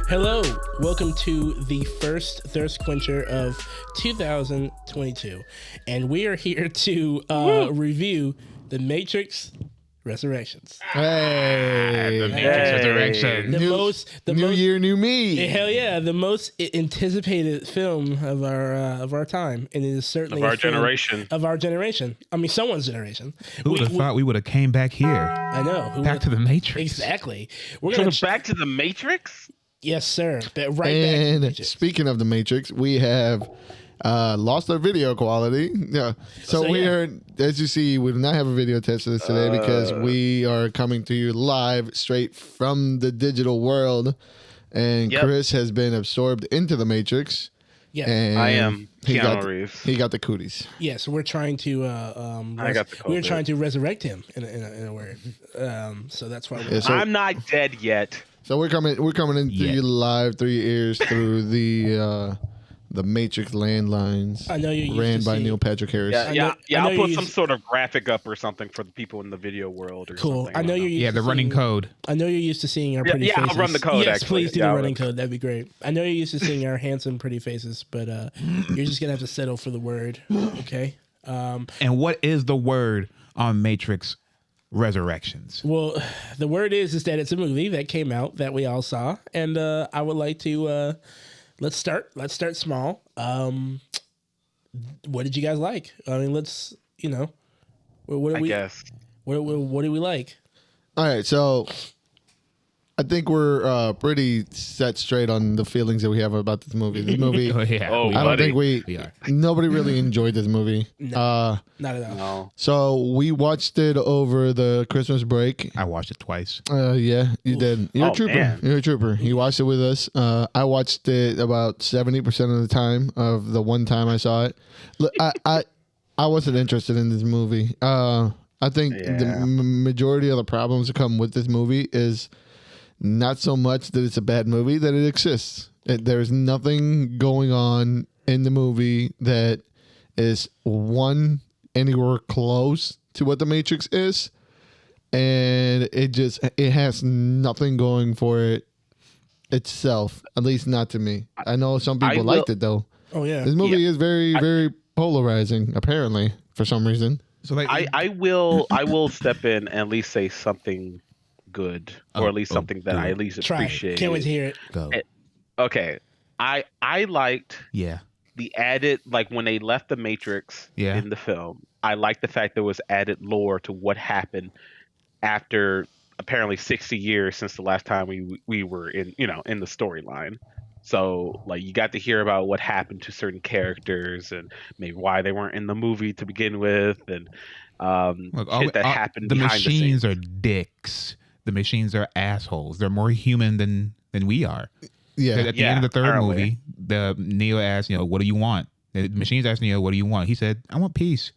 Hello, welcome to the first Thirst Quencher of 2022, and we are here to review The Matrix Resurrections. Hey, The Matrix Resurrection. The new most, year, new me. hell yeah, the most anticipated film of our time, and it is certainly Of our generation. Of our generation. I mean, someone's generation. Who would have thought we would have came back here? I know. Back to the Matrix. Exactly. We're gonna Back to the Matrix? yes, sir. Right back. And to Matrix. speaking of the Matrix, we have lost our video quality. Yeah. So we are, as you see, we do not have a video test for this today because we are coming to you live straight from the digital world. And Chris has been absorbed into the Matrix. Yeah, and I am he Reeves. He got the cooties. yeah. So we're trying to I got the we're COVID. trying to resurrect him in a word. So that's why we're Yeah, so, I'm not dead yet. so we're coming into you live through your ears through the Matrix landlines. I know you're used ran to by seeing- Neil Patrick Harris. I know I'll you're put some used- sort of graphic up or something for the people in the video world or Cool. something. I know you're used Yeah, to the running seeing- code. I know you're used to seeing our pretty yeah, faces. I'll run the code, Yes, actually. please do Yeah, the I'll running run- code. That'd be great. I know you're used to seeing our handsome, pretty faces, but you're just gonna have to settle for the word. Okay. And what is the word on Matrix Resurrections? Well, the word is that it's a movie that came out that we all saw, and I would like to let's start small. What did you guys like? I mean, let's what I guess. What do we like? All right, so I think we're pretty set straight on the feelings that we have about this movie. This movie, Oh, yeah. Oh, we I are. don't buddy. think We are. nobody really enjoyed this movie. Not at all. No. So we watched it over the Christmas break. I watched it twice. Yeah, you did. You're a Oh, trooper. man. You're a trooper. You watched it with us. I watched it about 70% of the time of the one time I saw it. Look, I wasn't interested in this movie. I think the Yeah. majority of the problems that come with this movie is not so much that it's a bad movie, that it exists. There's nothing going on in the movie that is anywhere close to what the Matrix is, and it has nothing going for it itself. At least not to me. I know some people liked it though. Oh yeah. This movie is very very polarizing. Apparently, for some reason. So like, I will step in and at least say something good, or at least something that I at least Try appreciate. it. Can't wait to hear it. go. Okay. I liked Yeah. the added, like when they left the Matrix Yeah. in the film, I liked the fact there was added lore to what happened after apparently 60 years since the last time we were in the storyline. So like you got to hear about what happened to certain characters and maybe why they weren't in the movie to begin with, and Look, shit that happened the behind the machines scenes. are dicks. The machines are assholes. They're more human than we are. Yeah. At the end of the third apparently. movie, the Neo asked, what do you want? The machines asked Neo, what do you want? He said, I want peace.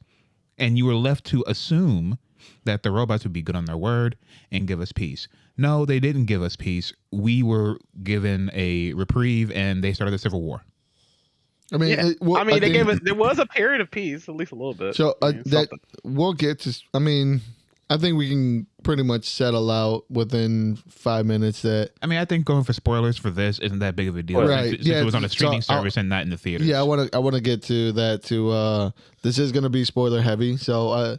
And you were left to assume that the robots would be good on their word and give us peace. No, they didn't give us peace. We were given a reprieve, and they started the Civil War. I mean, they gave us. There was a period of peace, at least a little bit. So I mean, that something. we'll get to. I mean, I think we can pretty much settle out within 5 minutes that. I mean, I think going for spoilers for this isn't that big of a deal. Right. Since Yeah, it was on a streaming so I'll- service and not in the theaters. Yeah, I want to get to that too. This is going to be spoiler heavy, so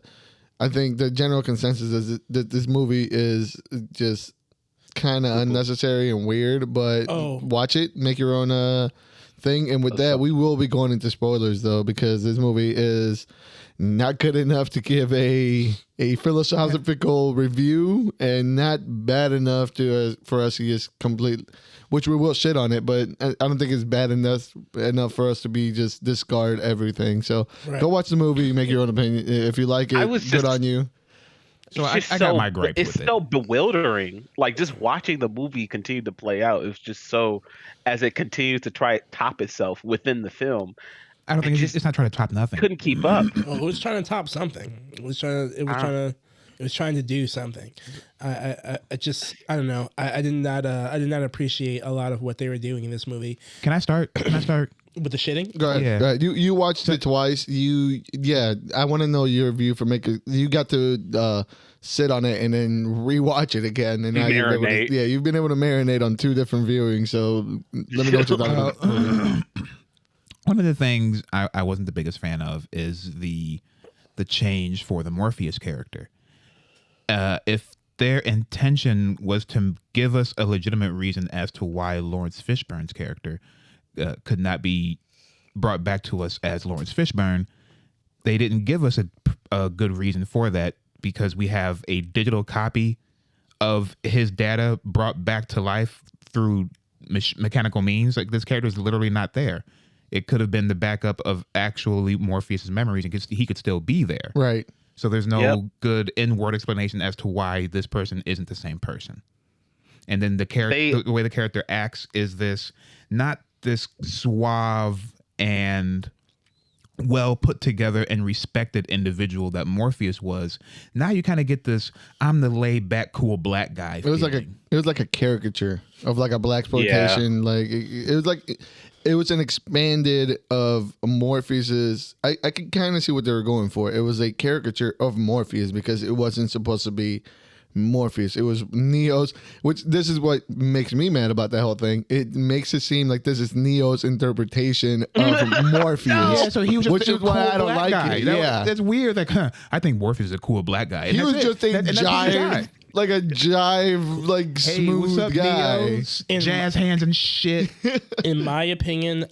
I think the general consensus is that this movie is just kind of unnecessary and weird. But watch it, make your own thing. And with that, we will be going into spoilers though, because this movie is not good enough to give a philosophical review, and not bad enough to for us to just complete. Which we will shit on it, but I don't think it's bad enough for us to be just discard everything. So go watch the movie, make your own opinion. If you like it, good on you. So It's I just got my gripes It's with it. so bewildering. Like just watching the movie continue to play out. It was just so, as it continues to try to top itself within the film, I don't think it's not trying to top nothing. couldn't keep up. Oh, it was trying to top something. It was trying to It was trying to do something. I just I don't know. I did not appreciate a lot of what they were doing in this movie. Can I start? With the shitting? Go ahead. Yeah. Go ahead. You watched it twice. I want to know your review for making. You got to sit on it and then rewatch it again, and now Marinate. you've been able to marinate on 2 different viewings. So let me know what you thought about it. One of the things I wasn't the biggest fan of is the change for the Morpheus character. If their intention was to give us a legitimate reason as to why Lawrence Fishburne's character could not be brought back to us as Lawrence Fishburne, they didn't give us a good reason for that, because we have a digital copy of his data brought back to life through mechanical means. Like, this character is literally not there. It could have been the backup of actually Morpheus's memories, and he could still be there. Right. So there's no good in-word explanation as to why this person isn't the same person. And then the way the character acts is not this suave and well put together and respected individual that Morpheus was. Now you kind of get this I'm the laid back cool black guy. It was like a caricature of like a black exploitation. Yeah. Like it was an expanded of Morpheus's. I could kind of see what they were going for. It was a caricature of Morpheus because it wasn't supposed to be Morpheus. It was Neo's, which this is what makes me mad about that whole thing. It makes it seem like this is Neo's interpretation of Morpheus. Yeah, so he was just which a is why cool I don't black like guy. it. That's weird. Like, I think Morpheus is a cool black guy. And He was that's just it. a That's what he got. jive, like a jive, like Hey, smooth what's up, guy. Neos? Jazz hands and shit. In my opinion,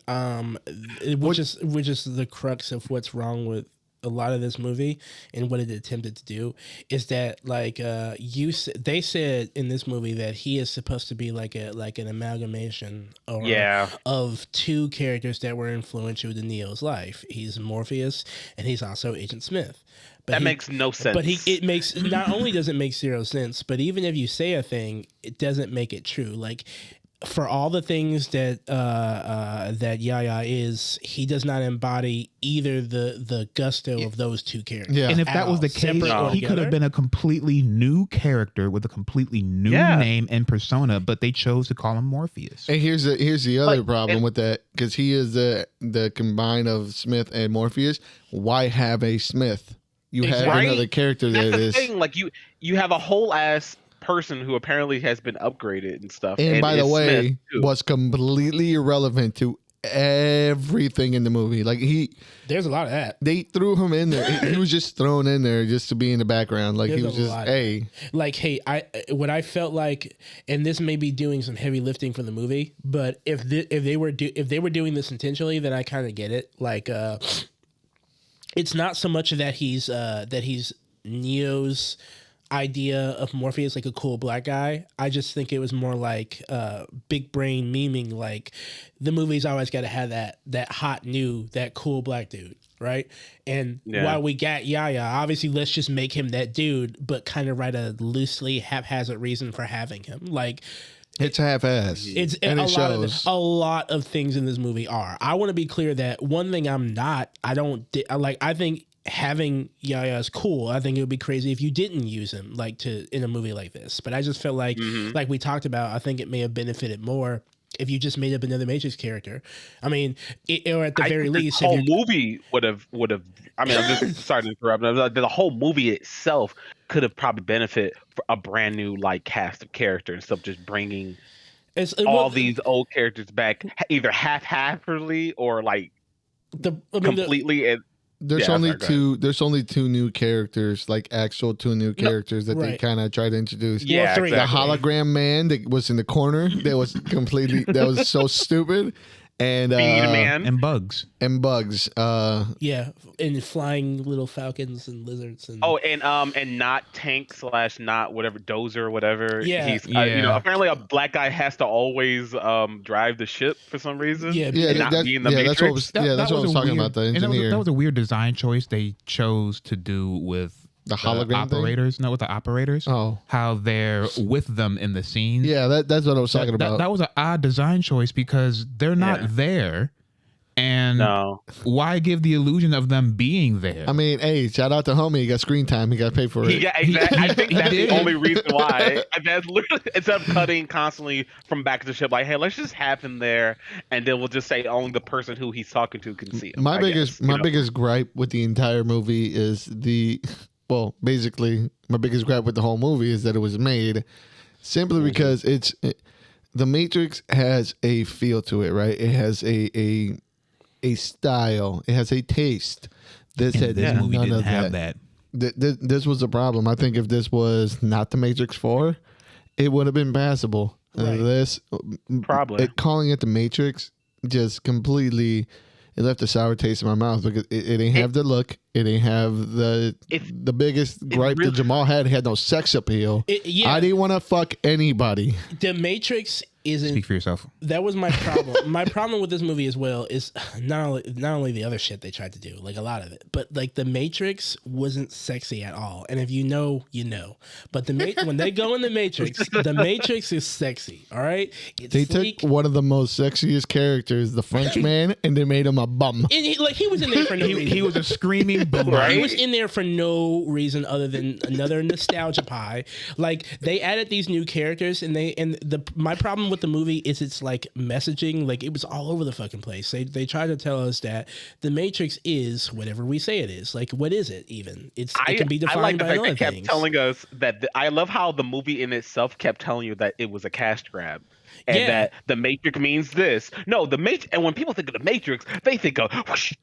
which is the crux of what's wrong with a lot of this movie and what it attempted to do, is that like they said in this movie that he is supposed to be like an amalgamation of 2 characters that were influential to Neo's life. He's Morpheus and he's also Agent Smith. But that makes no sense. But it makes, not only does it make 0 sense, but even if you say a thing, it doesn't make it true. Like, for all the things that that Yaya is, he does not embody either the gusto of those 2 characters. Yeah. And if that was the case, he could have been a completely new character with a completely new name and persona, but they chose to call him Morpheus. And here's the other problem with that, because he is the combine of Smith and Morpheus. Why have a Smith? You have another character That's that the is. thing. Like you have a whole ass person who apparently has been upgraded and stuff. And by the way, Smith, was completely irrelevant to everything in the movie. Like there's a lot of that. They threw him in there. He was just thrown in there just to be in the background. Like, he was just, hey. Like, hey, what I felt like, and this may be doing some heavy lifting for the movie, but if they were doing this intentionally, then I kind of get it. Like, it's not so much that he's Neo's idea of Morpheus, like a cool black guy. I just think it was more like big brain memeing, like the movie's always got to have that hot new, that cool black dude, right? And while we got Yaya, obviously let's just make him that dude, but kind of write a loosely haphazard reason for having him. Like, it's half-ass. It's and it shows. A lot of things in this movie are. I want to be clear that one thing I think having Yaya is cool. I think it would be crazy if you didn't use him in a movie like this. But I just felt like like we talked about, I think it may have benefited more if you just made up another Matrix character. I mean, or at the very least, the whole movie would have. I mean, I'm just sorry to interrupt. The whole movie itself could have probably benefited for a brand new cast of characters instead of just bringing all these old characters back, either half-heartedly or completely. There's only 2 new characters, like actual 2 new characters that they kind of try to introduce. Yeah, exactly. The hologram man that was in the corner that was so stupid. And Man and bugs. And flying little falcons and lizards and and not tank / not whatever dozer or whatever. Yeah. He's apparently a black guy has to always drive the ship for some reason. Not be in the Matrix. That's what I was talking about. The engineer. That was a weird design choice they chose to do with the hologram operators. No, with the operators. Oh, how they're with them in the scene. Yeah, that's what I was talking about. That was an odd design choice because they're not there And No. why give the illusion of them being there? I mean, hey, shout out to homie. He got screen time. He got paid for it. Yeah, exactly. I think that's did. the only reason why. And that's literally instead of cutting constantly from back to the ship, like, hey, let's just have him there, and then we'll just say only the person who he's talking to can see him. My biggest gripe with the entire movie is basically my biggest gripe with the whole movie is that it was made simply because The Matrix has a feel to it, right? It has a style. It has a taste. This movie none didn't of have that. This was a problem. I think if this was not The Matrix 4, it would have been passable. Right. This Probably. calling it The Matrix just completely it left a sour taste in my mouth because it ain't have the look. It ain't have the biggest gripe that Jamal had. He had no sex appeal. I didn't want to fuck anybody. The Matrix isn't. Speak for yourself. That was my problem. My problem with this movie as well is not only the other shit they tried to do, like a lot of it, but like the Matrix wasn't sexy at all. And if you know, you know. But when they go in the Matrix is sexy. All right, They took one of the most sexiest characters, the Frenchman, and they made him a bum. And he was in there for no reason. He was a screaming boomer. He was in there for no reason other than another nostalgia pie. Like they added these new characters, and my problem with the movie is it's like messaging. Like it was all over the fucking place. They tried to tell us that the Matrix is whatever we say it is. Like what is it even? It can be defined I like the by fact other they kept things. telling us that. I love how the movie in itself kept telling you that it was a cash grab. And that the Matrix means this. No, the Matrix. And when people think of the Matrix, they think of whoosh.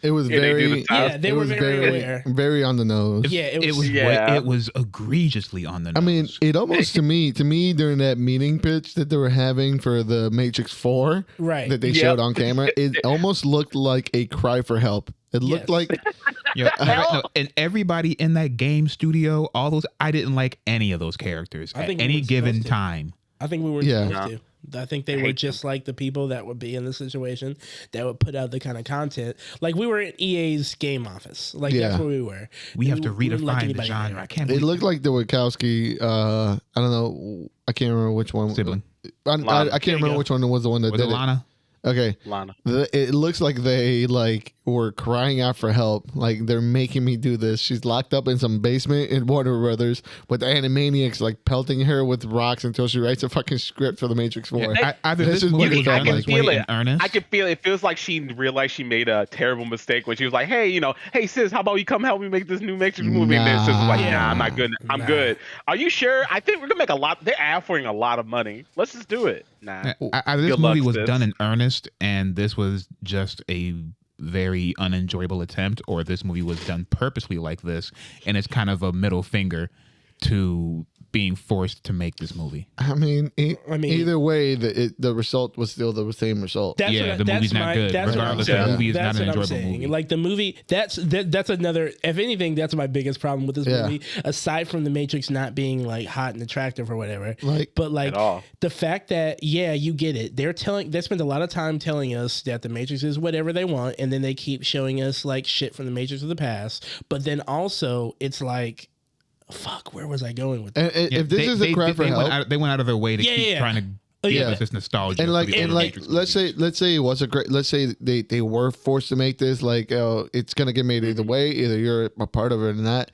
It was very, they were very aware. Very on the nose. Yeah, it was egregiously on the nose. I mean, it almost to me during that meeting pitch that they were having for the Matrix 4, right? That they showed on camera, it almost looked like a cry for help. It looked like, and everybody in that game studio, all those, I didn't like any of those characters at any given time. I think we were supposed to. I think they were just like the people that would be in the situation that would put out the kind of content. Like we were in EA's game office. Like that's where we were. We have to redefine the genre. I can't. It looked like the Wachowski. I don't know. I can't remember which one. Sibling. I can't remember which one was the one that did it. Lana? Okay. Lana. It looks like they were crying out for help. Like they're making me do this. She's locked up in some basement in Warner Brothers with Animaniacs like pelting her with rocks until she writes a fucking script for the Matrix 4. Either this movie was done like way in earnest. I can feel it. It feels like she realized she made a terrible mistake when she was like, "Hey, hey sis, how about you come help me make this new Matrix movie?" And then sis was like, "Nah, I'm not good. I'm good. Are you sure? I think we're gonna make a lot. They're offering a lot of money. Let's just do it." Nah. This movie was done in earnest, and this was just a very unenjoyable attempt, or this movie was done purposely like this, and it's kind of a middle finger to being forced to make this movie. I mean, either way, the result was still the same result. The movie's not good. Regardless, the movie is not an enjoyable movie. Like the movie, that's another. If anything, that's my biggest problem with this movie. Aside from the Matrix not being like hot and attractive or whatever, but like the fact that you get it. They spend a lot of time telling us that the Matrix is whatever they want, and then they keep showing us like shit from the Matrix of the past. But then also, it's like, fuck, where was I going with that? If this is a cry for help, they went out of their way to keep trying to give us this nostalgia. And let's say it was a great. Let's say they were forced to make this. Like, it's gonna get made either way. Either you're a part of it or not.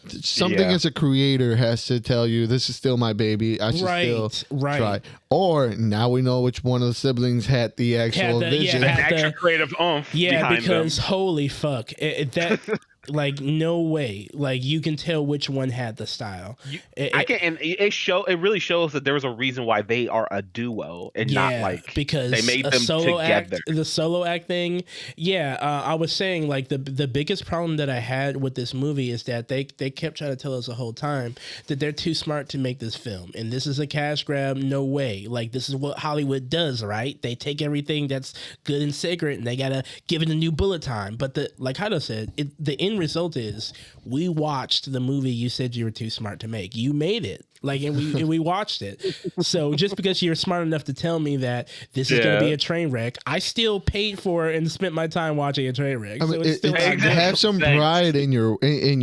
Something as a creator has to tell you this is still my baby. I should still try. Or now we know which one of the siblings had the actual vision, an extra creative oomph. Because holy fuck, that. Like no way. Like you can tell which one had the style. It really shows that there was a reason why they are a duo and not like because they made them solo together. The solo act thing. I was saying like the biggest problem that I had with this movie is that they kept trying to tell us the whole time that they're too smart to make this film and this is a cash grab. No way. Like this is what Hollywood does, right? They take everything that's good and sacred and they gotta give it a new bullet time. But like Jairo said, the end result is we watched the movie you said you were too smart to make. You made it. Like, and we watched it. So just because you're smart enough to tell me that this is going to be a train wreck, I still paid for it and spent my time watching a train wreck. I so mean, it's still not good. have some pride in your work, in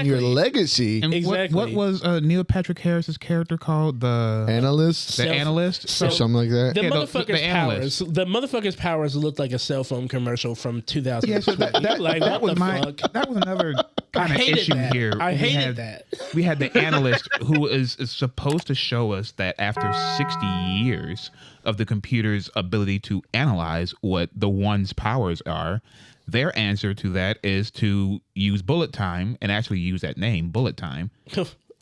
your legacy. And Exactly. what was Neil Patrick Harris's character called? The Analyst, The analyst? So or something like that. the Yeah, motherfucker's the powers. analyst. The motherfucker's powers looked like a cell phone commercial from 2000. Yeah, so that was that was another kind of hated issue that. here. I hated that. We had the analyst who is supposed to show us that after 60 years of the computer's ability to analyze what the one's powers are, their answer to that is to use bullet time and actually use that name, bullet time,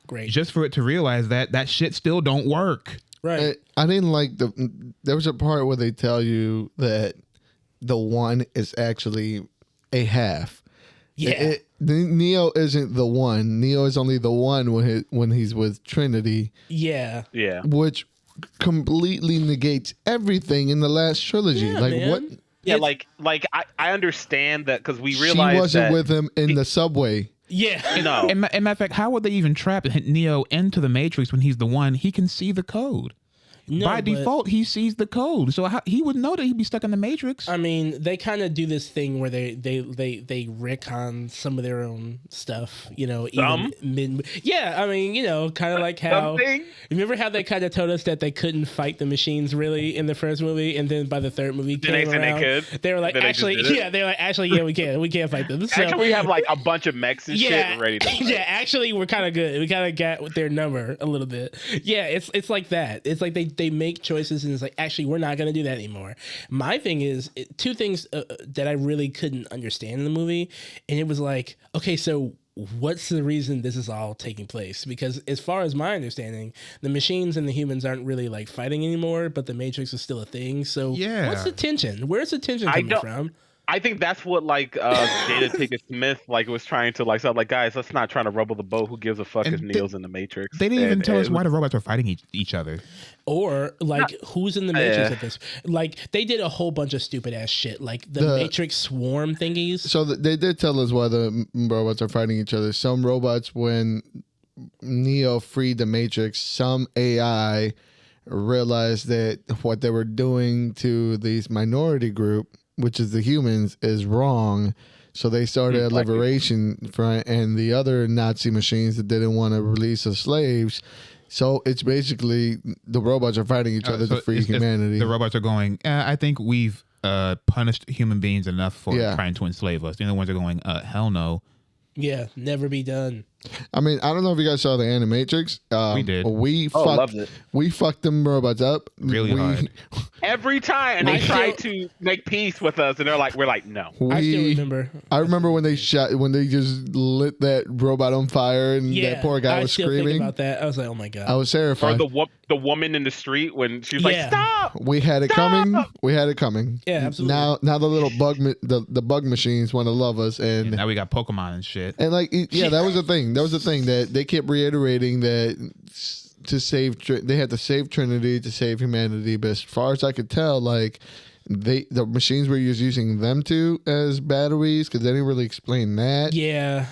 Great. just for it to realize that shit still don't work. Right. I didn't like there was a part where they tell you that the one is actually a half. Yeah. Neo isn't the one. Neo is only the one when he's with Trinity. Yeah. Yeah. Which completely negates everything in the last trilogy. Yeah, like man. what? Yeah, It's- I understand that because we She realized wasn't that with him in the subway. Yeah. no, And matter of fact, how would they even trap Neo into the Matrix when he's the one? He can see the code. No, By but- default, he sees the code. So he would know that he'd be stuck in the Matrix. I mean, they kind of do this thing where they retcon some of their own stuff, you know. Some? Yeah, I mean, you know, kind of like how. Something? Remember how they kind of told us that they couldn't fight the machines really in the first movie, and then by the third movie Then they came said they around, could? they were like, Then they just actually, did it? yeah, they were like, actually, yeah, we can't fight them. So, actually we have like a bunch of mechs and yeah, shit ready to fight. yeah, actually, we're kind of good. We kind of got with their number a little bit. Yeah, it's like that. It's like they make choices, and it's like, actually, we're not going to do that anymore. My thing is two things that I really couldn't understand in the movie, and it was like, okay, so what's the reason this is all taking place? Because as far as my understanding, the machines and the humans aren't really like fighting anymore, but the Matrix is still a thing. So Yeah. what's the tension? Where's the tension I coming don't- from? I think that's what like Jada Pinkett Smith like was trying to like. So like, guys, let's not try to rubble the boat. Who gives a fuck And if Neo's in the Matrix? They didn't even And- tell us and- why the robots are fighting each other. Or like who's in the Matrix Yeah. at this? Like they did a whole bunch of stupid ass shit, like the The- Matrix swarm thingies. So they did tell us why the robots are fighting each other. Some robots, when Neo freed the Matrix, some AI realized that what they were doing to these minority group, which is the humans, is wrong. So they started a Black people. liberation front, and the other Nazi machines that didn't want to release the slaves. So it's basically the robots are fighting each other So to free it's- humanity. The robots are going, I think we've punished human beings enough for Yeah. trying to enslave us. The other ones are going, hell no. Yeah, never be done. I mean, I don't know if you guys saw the Animatrix. We did. We Oh, fucked, loved it. we fucked them robots up Really hard. Every time, and they I try still- to make peace with us, and we're like, no. I still remember. I remember when they just lit that robot on fire and Yeah, that poor guy I was still think screaming. about that. I was like, oh my god. I was Or terrified. the woman in the street when she was Yeah. like, stop. We had it coming. We had it coming. Yeah, absolutely. Now the little the bug machines want to love us, And and now we got Pokemon and shit. like yeah, that was the thing. That was the thing that they kept reiterating that to save they had to save Trinity to save humanity. But as far as I could tell, like the machines were just using them as batteries because they didn't really explain that. Yeah,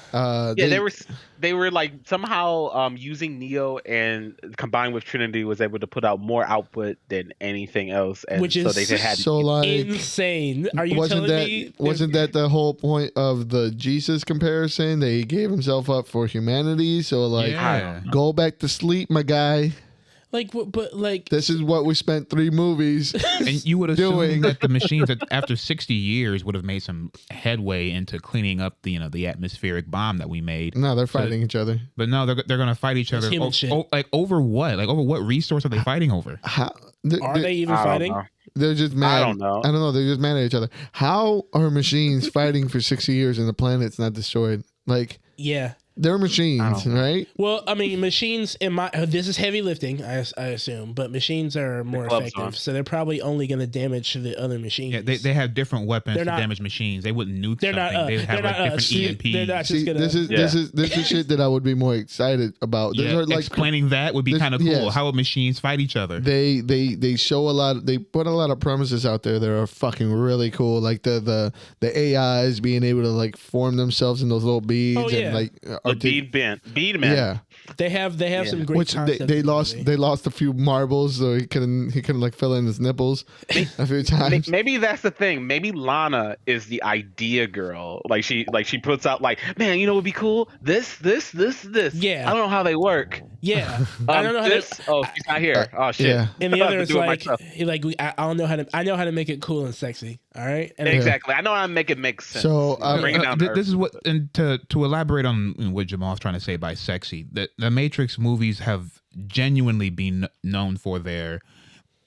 They were like somehow using Neo and combined with Trinity was able to put out more output than anything else, and Which so is they had so like. insane. Are you wasn't telling that me? wasn't that the whole point of the Jesus comparison? They gave himself up for humanity. So like, Yeah. go back to sleep, my guy. Like, but like, This is what we spent 3 movies. And you would Doing. assume that the machines, after 60 years, would have made some headway into cleaning up the atmospheric bomb that we made. No, they're fighting each other. But no, they're going to fight each other. human shit. Like over what? Like over what resource are they fighting over? How, are they even I don't fighting? know. They're just mad. I don't know. I don't know. They're just mad at each other. How are machines fighting for 60 years and the planet's not destroyed? Like, Yeah. they're machines, right? Well, I mean, machines in my this is heavy lifting, I assume, but machines are more gloves effective, on. so they're probably only going to damage the other machines. Yeah, they have different weapons They're to not- damage machines. They wouldn't nuke They're not. something. They have They're like not. different See, EMPs. they're not See, just gonna. this is the shit that I would be more excited about. Yeah, Those are like explaining that would be this- kind of cool. yes. How would machines fight each other? they show a lot. They put a lot of premises out there that are fucking really cool. Like the AIs being able to like form themselves in those little beads Oh, yeah. and like bead man. Yeah, They have some great which concepts they in the lost. movie. They lost a few marbles, so he couldn't like fill in his nipples a few times. Maybe that's the thing. Maybe Lana is the idea girl. Like she puts out like, man, you know what would be cool? This. Yeah. I don't know how they work. Yeah, I don't know how this. Oh, she's not here. Oh shit. yeah. And the I've other been is doing like, myself. I don't know how to. I know how to make it cool and sexy. All right. And Exactly. I know how to make it make sense. So, Bring it down to this earth. is what, and to elaborate on what Jamal's trying to say by sexy, the Matrix movies have genuinely been known for their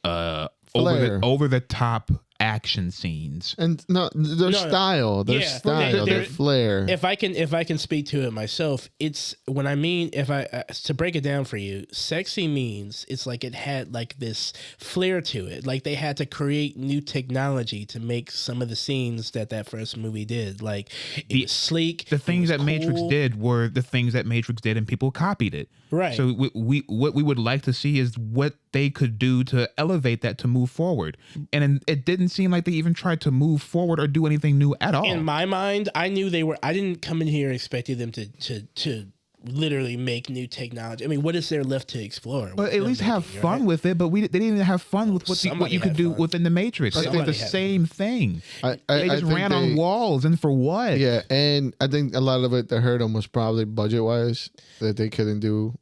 Flair. over the top action scenes. And their style, their flair. If I can speak to it myself, it's when I mean if I to break it down for you, sexy means it's like it had like this flair to it. Like they had to create new technology to make some of the scenes that first movie did. Like it was sleek. The things it was that Matrix cool. did were the things that Matrix did, and people copied it. Right. So we what we would like to see is what they could do to elevate that to move forward. And it didn't seem like they even tried to move forward or do anything new at all. In my mind, I knew they were. I didn't come in here expecting them to literally make new technology. I mean, what is there left to explore? But at least have fun with it. But they didn't even have fun with what you could do within the Matrix. It was the same thing. They just ran on walls, and for what? Yeah, and I think a lot of it that hurt them was probably budget wise, that they couldn't do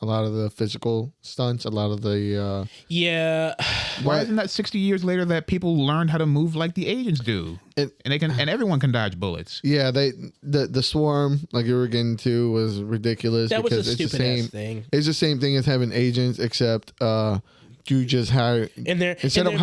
a lot of the physical stunts, a lot of the yeah. Why isn't that 60 years later that people learned how to move like the agents do, and they can, and everyone can dodge bullets? Yeah, the swarm, like you were getting to, was ridiculous. That was because a it's the stupid same ass thing. It's the same thing as having agents, except you just hire instead of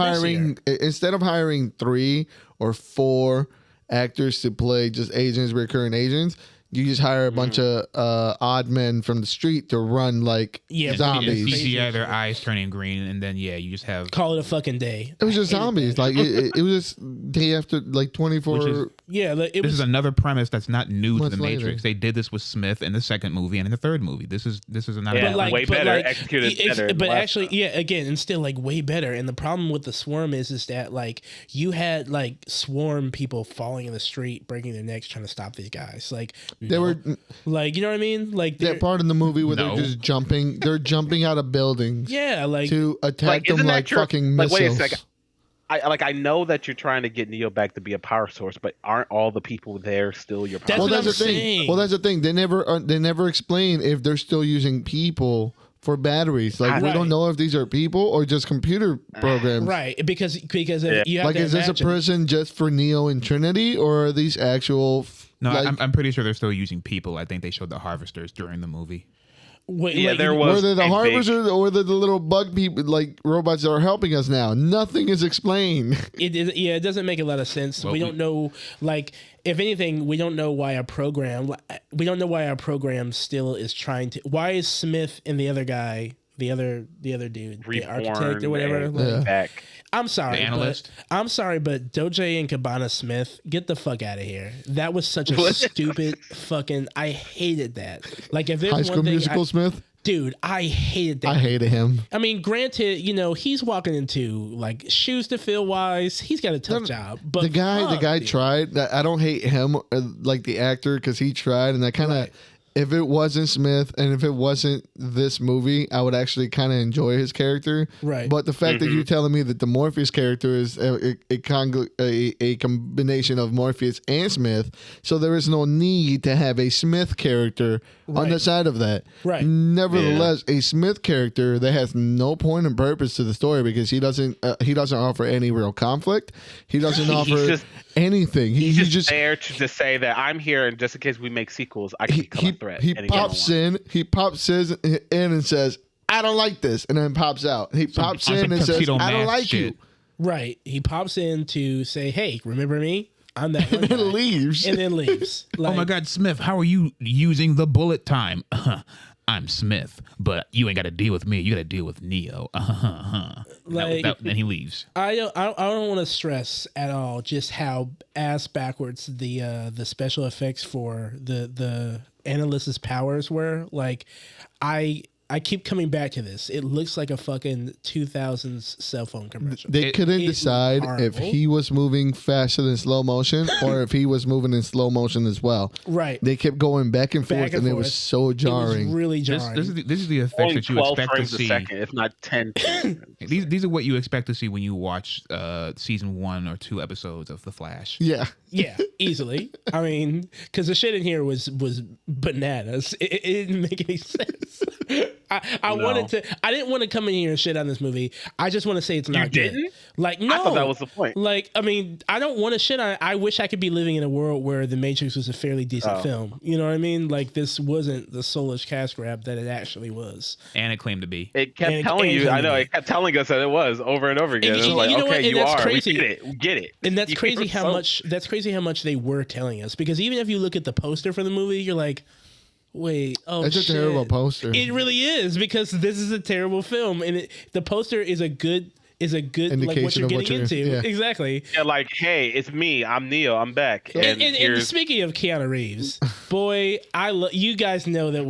hiring 3 or 4 actors to play just agents, recurring agents. You just hire a bunch of odd men from the street to run like zombies. CGI, their eyes turning green, and then you just have Call it a fucking day. It was just zombies. Like it was just day after like 24. This is another premise that's not new to the later. Matrix. They did this with Smith in the second movie and in the third movie. This is not Yeah, way better executed better. But actually, again, and still like way better. And the problem with the swarm is that like you had like swarm people falling in the street, breaking their necks, trying to stop these guys. Like They were like, you know what I mean? Like that part in the movie where they're just jumping. They're jumping out of buildings. Yeah, like to attack them isn't that like your- fucking like, missiles. wait a second. I know that you're trying to get Neo back to be a power source, but aren't all the people there still your power That's Well, what that's I'm the thing. saying. Well, that's the thing. They never explain if they're still using people for batteries. Like we don't know if these are people or just computer programs. right? Because you have Like, to is this a imagine- person just for Neo and Trinity, or are these actual? No, like, I'm pretty sure they're still using people. I think they showed the harvesters during the movie. Wait, Yeah, like, there was. were they the a harvesters or the little bug people, like robots that are helping us now? Nothing is explained. It doesn't make a lot of sense. Well, we don't know, like, if anything, we don't know why our program. We don't know why our program still is trying to. Why is Smith and the other guy, the other dude, the architect or whatever? and Like, back. I'm sorry, The analyst? but Doje and Cabana Smith, get the fuck out of here. That was such a stupid fucking. I hated that. Like, if there's High one School thing, Musical Smith. dude, I hated that. I hated him. I mean, granted, he's walking into like shoes to fill wise. He's got a tough job, but The guy dude. tried. I don't hate him like the actor because he tried, and I kind of. Right. If it wasn't Smith and if it wasn't this movie, I would actually kind of enjoy his character. Right. But the fact that you're telling me that the Morpheus character is a combination of Morpheus and Smith, so there is no need to have a Smith character on the Right. side of that. Right. Nevertheless, a Smith character that has no point and purpose to the story because he doesn't offer any real conflict. He doesn't offer just- anything. He's just there to just say that I'm here, and just in case we make sequels, I can become a threat. He any pops given one. in. He pops in and says, "I don't like this," and then pops out. He pops on in some and says, Tuxedo "I don't Mask like shit. you," Right. He pops in to say, "Hey, remember me? I'm that one and guy." then leaves. And then leaves. Oh my Like, God, Smith, how are you using the bullet time? I'm Smith, but you ain't got to deal with me. You got to deal with Neo. Like- Then he leaves. I don't want to stress at all just how ass backwards the special effects for the analyst's powers were. Like, I I keep coming back to this. It looks like a fucking 2000s cell phone commercial. They couldn't it decide looked if horrible. he was moving faster than slow motion or if he was moving in slow motion as well. Right. They kept going back and forth, and it was so It jarring. was really This, jarring. this is the effects Only that you 12 expect to frames a see. second, if not 10. These are what you expect to see when you watch season 1 or 2 episodes of The Flash. Yeah. Yeah, easily. I mean, because the shit in here was bananas. It didn't make any sense. I wanted to. I didn't want to come in here and shit on this movie. I just want to say it's not good. didn't? Like, no. I thought that was the point. Like, I mean, I don't want to shit on it. I wish I could be living in a world where The Matrix was a fairly decent film. You know what I mean? Like, this wasn't the soulish cash grab that it actually was. And it claimed to be. It kept And- telling and you. I know. comedy. It kept telling us that it was over and over again. And It was you like, know what? okay, And you that's are. crazy. We get it. We get it. And that's You crazy were how so- much. That's crazy how much they were telling us. Because even if you look at the poster for the movie, you're like, wait, oh, It's a shit. terrible poster. It really is, because this is a terrible film, and the poster is a good like what Indication you're of what getting into. you're- yeah. Exactly. Yeah, like, hey, it's me. I'm Neo. I'm back. And here's speaking of Keanu Reeves, boy, I love. You guys know that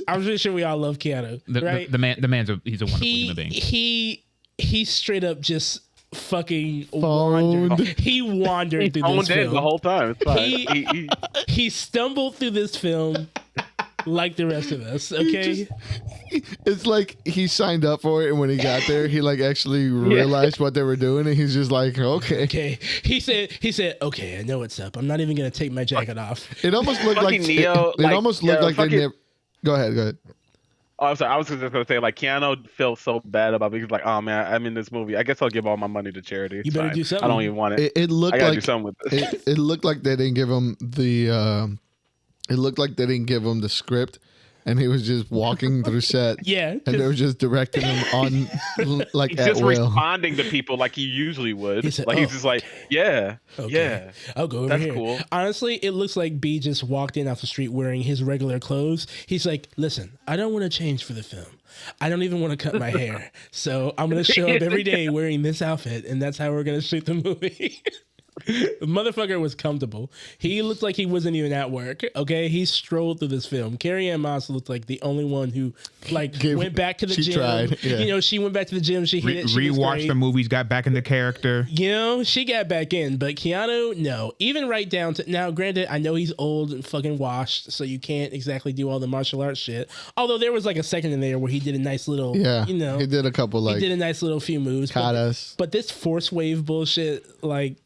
I'm pretty sure we all love Keanu, right? The man's he's a wonderful human being. He straight up just fucking Phoned. wandered. He wandered through this owned it film. the whole time. It's fine. He stumbled through this film like the rest of us. Okay. It's like he signed up for it, and when he got there, he like actually realized what they were doing, and he's just like, okay. Okay. He said, okay, I know what's up. I'm not even gonna take my jacket off. It almost looked like Fucking Neo, it like, almost looked yeah, like they fucking- never. Go ahead. Oh, I'm sorry. I was just gonna say, like, Keanu feels so bad about it. He's like, oh man, I'm in this movie. I guess I'll give all my money to charity. It's You better fine. do something. I don't even want it. It looked I gotta like do something with this. it looked like they didn't give him the. It looked like they didn't give him the script, and he was just walking through set. Yeah. And they were just directing him on like He's at just will. responding to people like he usually would. He said, like he's "Oh, just like, yeah, yeah. I'll go over That's here. cool. Honestly, it looks like B just walked in off the street wearing his regular clothes. He's like, listen, I don't want to change for the film. I don't even want to cut my hair. So I'm going to show up every day wearing this outfit, and that's how we're going to shoot the movie. The motherfucker was comfortable. He looked like he wasn't even at work. Okay, he strolled through this film. Carrie-Anne Moss looked like the only one who went back to the she gym. tried, yeah. You know, she went back to the gym. She hit it. She was Rewatched great. the movies, got back into character. You know, she got back in, but Keanu, no. Even right down to now, granted, I know he's old and fucking washed, so you can't exactly do all the martial arts shit. Although there was like a second in there where he did a nice little, Yeah, you know, he did a couple he like did a nice little few moves. katas. But this force wave bullshit, like,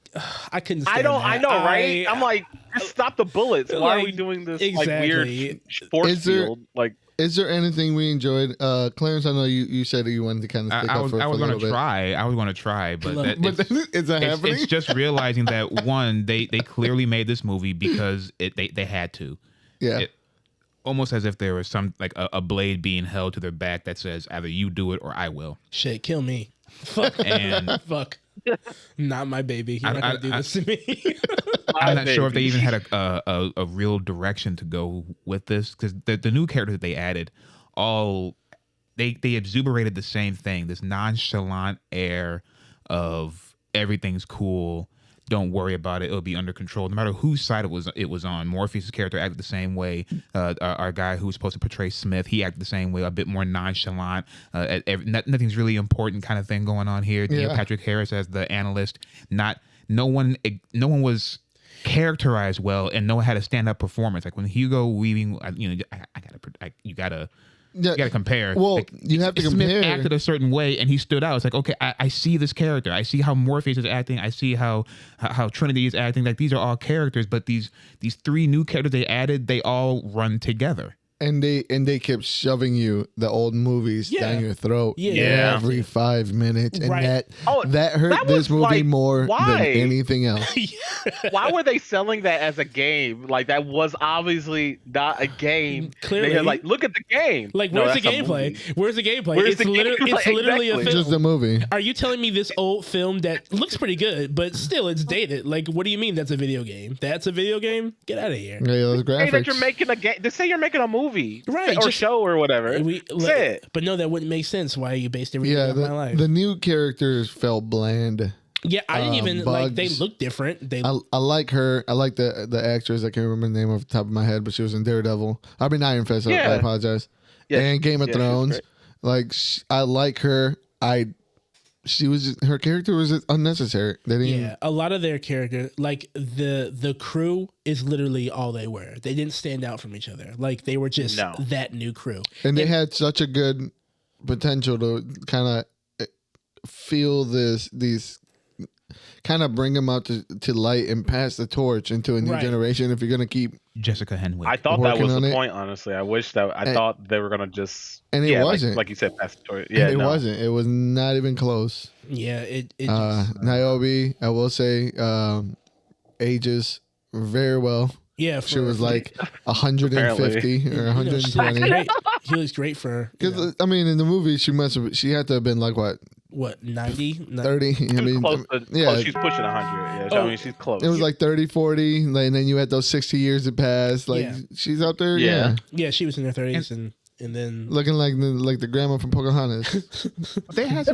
I couldn't. Stand I that. know, right? I'm like, just stop the bullets. Why are we like, doing this exactly. like weird force Is there- field? Like, Is there anything we enjoyed? Clarence, I know you said that you wanted to kind of stick I up was for a going little to bit. try. I was going to try, but Look, that, But it's, then is that happening? it's just realizing that one, they clearly made this movie because they had to. yeah. Almost as if there was some like a blade being held to their back that says either you do it or I will. Shit, kill me. Fuck. And Fuck. Not my baby. You're not gonna do this to me. I'm not sure if they even had a real direction to go with this because the new characters that they added all they exuberated the same thing, this nonchalant air of everything's cool, don't worry about it, it'll be under control no matter whose side it was on. Morpheus' character acted the same way. Our guy who was supposed to portray Smith, he acted the same way, a bit more nonchalant. Nothing's really important kind of thing going on here. Neil Patrick Harris as the analyst, no one was characterized well, and no one had a stand-up performance. Like when Hugo Weaving, you gotta compare. Well, like, you have to Smith compare. acted a certain way, and he stood out. It's like, okay, I see this character. I see how Morpheus is acting. I see how Trinity is acting. Like these are all characters, but these three new characters they added, they all run together. And they kept shoving you the old movies down your throat Yeah. every 5 minutes, and Right. that hurt that this was movie like, more why? than anything else. why were they selling that as a game? Like that was obviously not a game. Clearly. They're like, look at the game. Like, No, where's the that's a gameplay? movie. Where's the gameplay? Where's It's the literally gameplay? a Exactly. film. Just the movie. Are you telling me this old film that looks pretty good, but still it's dated? Like, what do you mean that's a video game? That's a video game? Get out of here. Yeah, those Say graphics. that you're making a game. Just say you're making a movie, Right, Or just- show or whatever. Say it. But no, that wouldn't make sense. Why you based everything yeah, on my life? the new characters felt bland. Yeah, I didn't even like. They Bugs. look different. They I like her. I like the actress. I can't remember the name off the top of my head, but she was in Daredevil. I mean Iron Fist. I Yeah. apologize. Yeah, and Game of yeah, she was Thrones. great. Like I like her. Her character was unnecessary. They didn't. Yeah, a lot of their character, like the crew, is literally all they were. They didn't stand out from each other. Like they were just No. that new crew. And they had such a good potential to kind of feel these kind of bring them out to light and pass the torch into a new Right. generation. If you're gonna keep, Jessica Henwick. I thought that working was on the it. point. Honestly, I wish that I thought they were gonna just and it yeah, wasn't. like you said, pass the torch. Yeah, it no. wasn't. It was not even close. Yeah, it just, Niobe, I will say, ages very well. yeah. She was like 150 or She looks 120. great. He looks great for Because I mean, in the movie, she had to have been like what 90? 30. I mean, Close to, yeah, she's pushing 100. Yeah, Oh. I mean she's close. it was like 30, 40, like, and then you had those 60 years that passed. Like Yeah. she's out there, Yeah. Yeah, she was in her 30s, and then looking like the grandma from Pocahontas. They had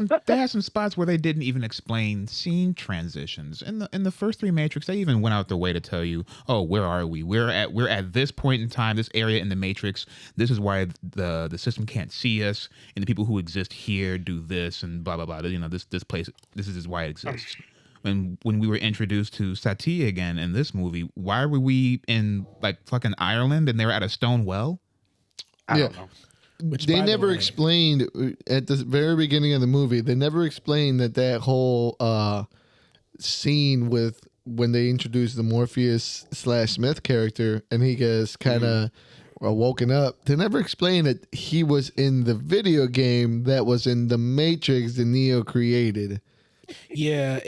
some spots where they didn't even explain scene transitions. In the first 3 Matrix, they even went out their way to tell you, "Oh, where are we? We're at this point in time, this area in the Matrix. This is why the system can't see us, and the people who exist here do this and blah blah blah. You know, this place, this is why it exists." When we were introduced to Satie again in this movie, why were we in like fucking Ireland and they were at a stone well? I Yeah. don't know. which, They by the never way- explained at the very beginning of the movie. They never explained that whole scene with when they introduced the Morpheus / Smith character, and he gets kind of woken up. They never explained that he was in the video game that was in the Matrix that Neo created. Yeah,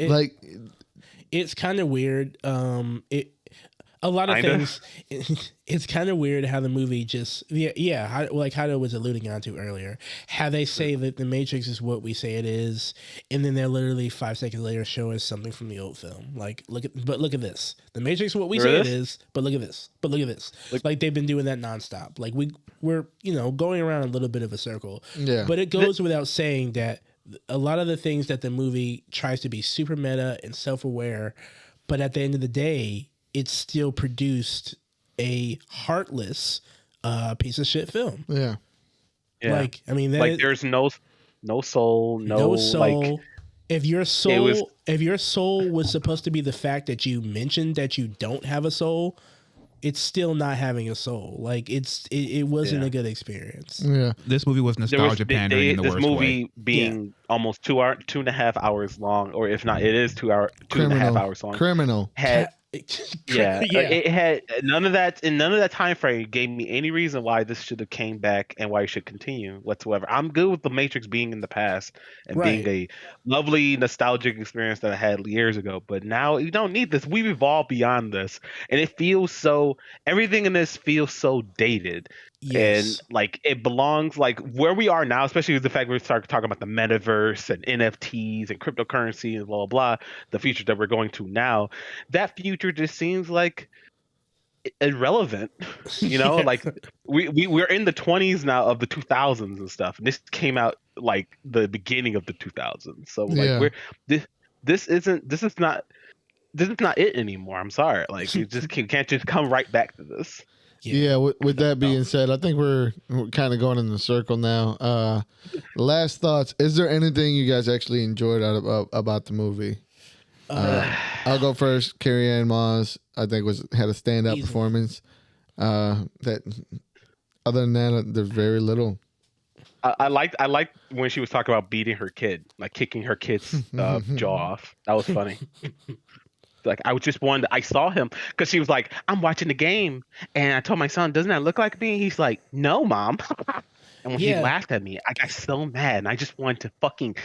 it's kind of weird. A lot of Kinda. things. It's kind of weird how the movie just like Jairo was alluding on to earlier. How they say that the Matrix is what we say it is, and then they're literally 5 seconds later show us something from the old film. Like look at this. The Matrix is what we say it is, but look at this. But look at this. Like they've been doing that nonstop. Like we're going around a little bit of a circle. Yeah. But it goes without saying that a lot of the things that the movie tries to be super meta and self-aware, but at the end of the day, it still produced a heartless piece of shit film. Yeah. Yeah. Like, I mean, like there's no soul, no soul. like if your was- soul was supposed to be the fact that you mentioned that you don't have a soul, it's still not having a soul. Like it wasn't a good experience. Yeah. This movie was nostalgia pandering in the this worst movie way. being almost 2.5 hours long, or if not, it is 2.5 hours long. Criminal. Had yeah, yeah. it had none of that in none of that time frame gave me any reason why this should have came back and why it should continue whatsoever. I'm good with the Matrix being in the past and being a lovely nostalgic experience that I had years ago, but now you don't need this. We've evolved beyond this, and it feels so. Everything in this feels so dated. Yes. And like it belongs like where we are now, especially with the fact we start talking about the metaverse and NFTs and cryptocurrency and blah blah blah, the future that we're going to now, that future just seems like irrelevant. Like we're in the 20s now of the 2000s and stuff, and this came out like the beginning of the 2000s. So like this is not it anymore. I'm sorry, like you just can't just come right back to this. Yeah, with that being said, I think we're kind of going in the circle now. Last thoughts. Is there anything you guys actually enjoyed about the movie? I'll go first. Carrie Ann Moss, I think, had a standout Easily. performance. That other than that, there's very little. I liked when she was talking about beating her kid, like kicking her kid's jaw off. That was funny. Like I saw him because she was like, I'm watching the game, and I told my son, doesn't that look like me? He's like, no, mom. And when he laughed at me, I got so mad, and I just wanted to fucking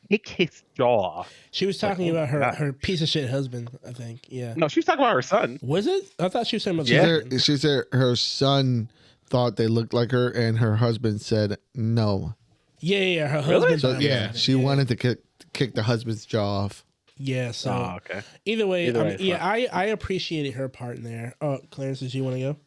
kick his jaw off. She was talking oh about my God. her piece of shit husband, I think. Yeah. No, she was talking about her son. Was it? I thought she was talking about She the said, husband. she said her son thought they looked like her, and her husband said no. Yeah, her Really? husband. So died. yeah, she wanted to kick the husband's jaw off. Yeah, so Oh, okay. either way, Either I way, mean, it's yeah, I appreciated her part in there. Oh, Clarence, did you want to go?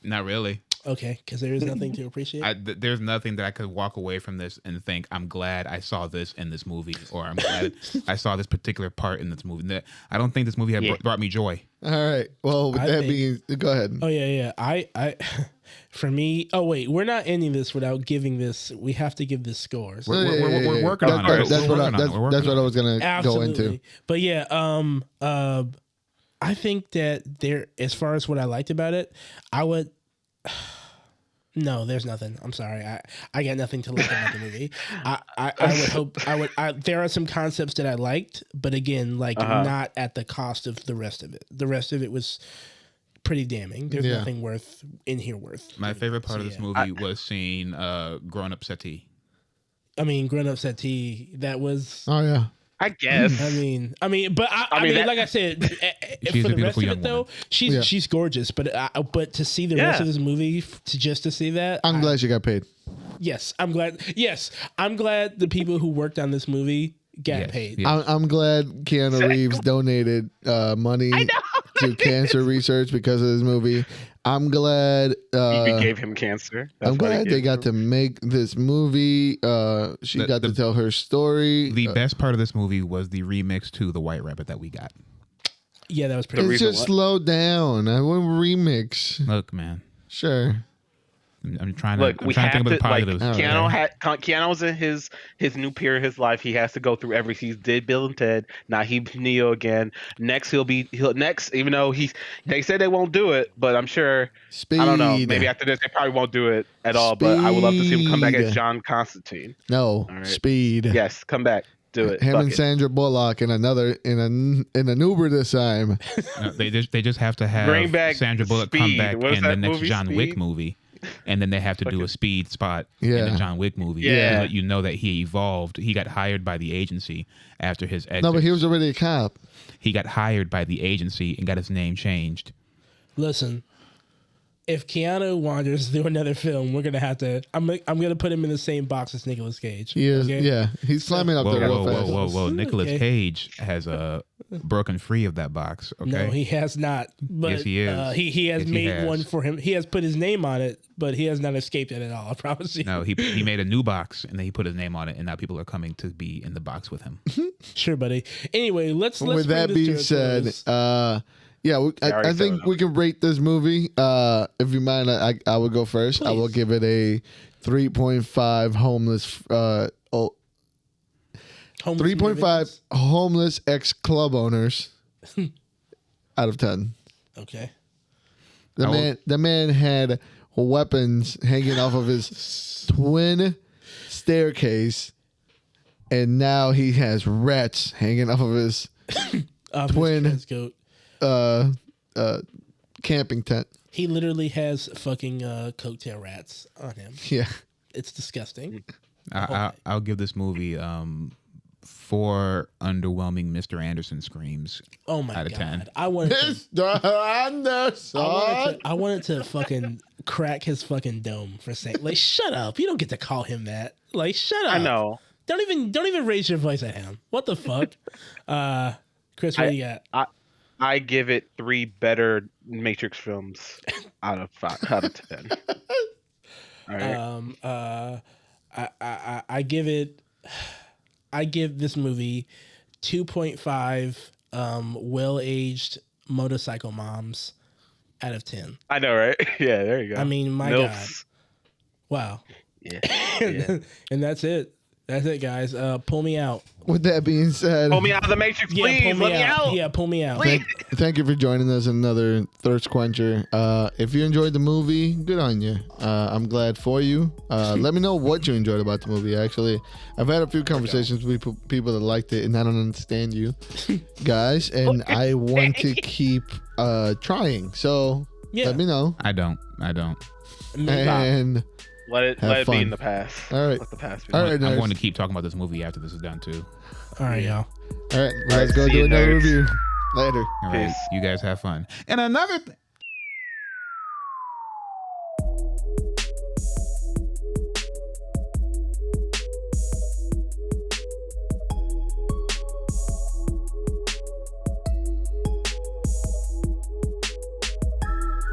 Not really. Okay, because there is nothing to appreciate. There's nothing that I could walk away from this and think I'm glad I saw this in this movie, or I'm glad I saw this particular part in this movie. I don't think this movie brought me joy. All right. Well, with that being, go ahead. Oh yeah. I for me. Oh wait, we're not ending this without giving this. We have to give this scores. We're working on it. That's what I was gonna go into. But yeah, I think that as far as what I liked about it, I would. No, there's nothing. I'm sorry. I got nothing to like about the movie. I would hope there are some concepts that I liked, but again, like not at the cost of the rest of it. The rest of it was pretty damning. There's nothing worth. My favorite part of this movie was seeing Grown Up Settee. I mean, Grown Up Settee. That was. Oh yeah. I guess. I mean, I mean, like I said, for the rest of it though, she's gorgeous. But to see the rest of this movie, to see that, I'm glad she got paid. Yes, I'm glad. Yes, I'm glad the people who worked on this movie got paid. Yes. I'm glad Keanu Reeves donated money to cancer research because of this movie. I'm glad he gave him cancer. I'm glad they got to make this movie. She got to tell her story. The best part of this movie was the remix to the White Rabbit that we got. Yeah, that was pretty. It's just slow down. I want remix. Look, man. Sure. I'm trying to think about the positives. Keanu was in his new period of his life. He has to go through he did Bill and Ted. Now he's Neo again. Next he'll next, even though they said they won't do it, but I'm sure Speed. I don't know. Maybe after this they probably won't do it at all. But I would love to see him come back as John Constantine. No, right. Speed. Yes, come back. Do it. Him and Sandra Bullock in an Uber this time. No, they just have to have Sandra Bullock come back in the next John Wick movie. And then they have to do a speed spot in the John Wick movie to let you know that he evolved. He got hired by the agency after his exit. No, but he was already a cop. He got hired by the agency and got his name changed. Listen, if Keanu wanders through another film, we're gonna have to. I'm gonna put him in the same box as Nicolas Cage. He is. Okay? Yeah, he's climbing up there real fast. Whoa! Nicolas Cage has broken free of that box. Okay. No, he has not. But yes, he is. He has made one for him. He has put his name on it, but he has not escaped it at all. I promise you. No, he made a new box and then he put his name on it, and now people are coming to be in the box with him. Sure, buddy. Anyway, let's. With that being said, I think we can rate this movie. If you mind, I will go first. Please. I will give it a 3.5 homeless. 3.5 homeless ex-club owners out of 10. Okay. The man had weapons hanging off of his twin staircase, and now he has rats hanging off of his twin camping tent. He literally has fucking coattail rats on him. Yeah. It's disgusting. I'll give this movie 4 underwhelming Mr. Anderson screams out of 10. I wanted to fucking crack his fucking dome for saying, like, shut up. You don't get to call him that. Like, shut up. I know. Don't even raise your voice at him. What the fuck? Chris, what do you got? I give it 3 better Matrix films out of 10. All right. I give this movie 2.5 well-aged motorcycle moms out of 10. I know, right? Yeah, there you go. I mean, my God. Wow. Yeah. And that's it. That's it, guys. Pull me out. With that being said, pull me out of the Matrix, please. Pull me out. Yeah, pull me out. Thank you for joining us in another Thirst Quencher. If you enjoyed the movie, good on you. I'm glad for you. Let me know what you enjoyed about the movie. Actually, I've had a few conversations with people that liked it, and I don't understand you guys, and I want to keep trying. So let me know. I don't. And let it be in the past. All right. Let the past be. All right, I'm going to keep talking about this movie after this is done too. All right, y'all. All right, let's go do another review later. All right, you guys have fun. And another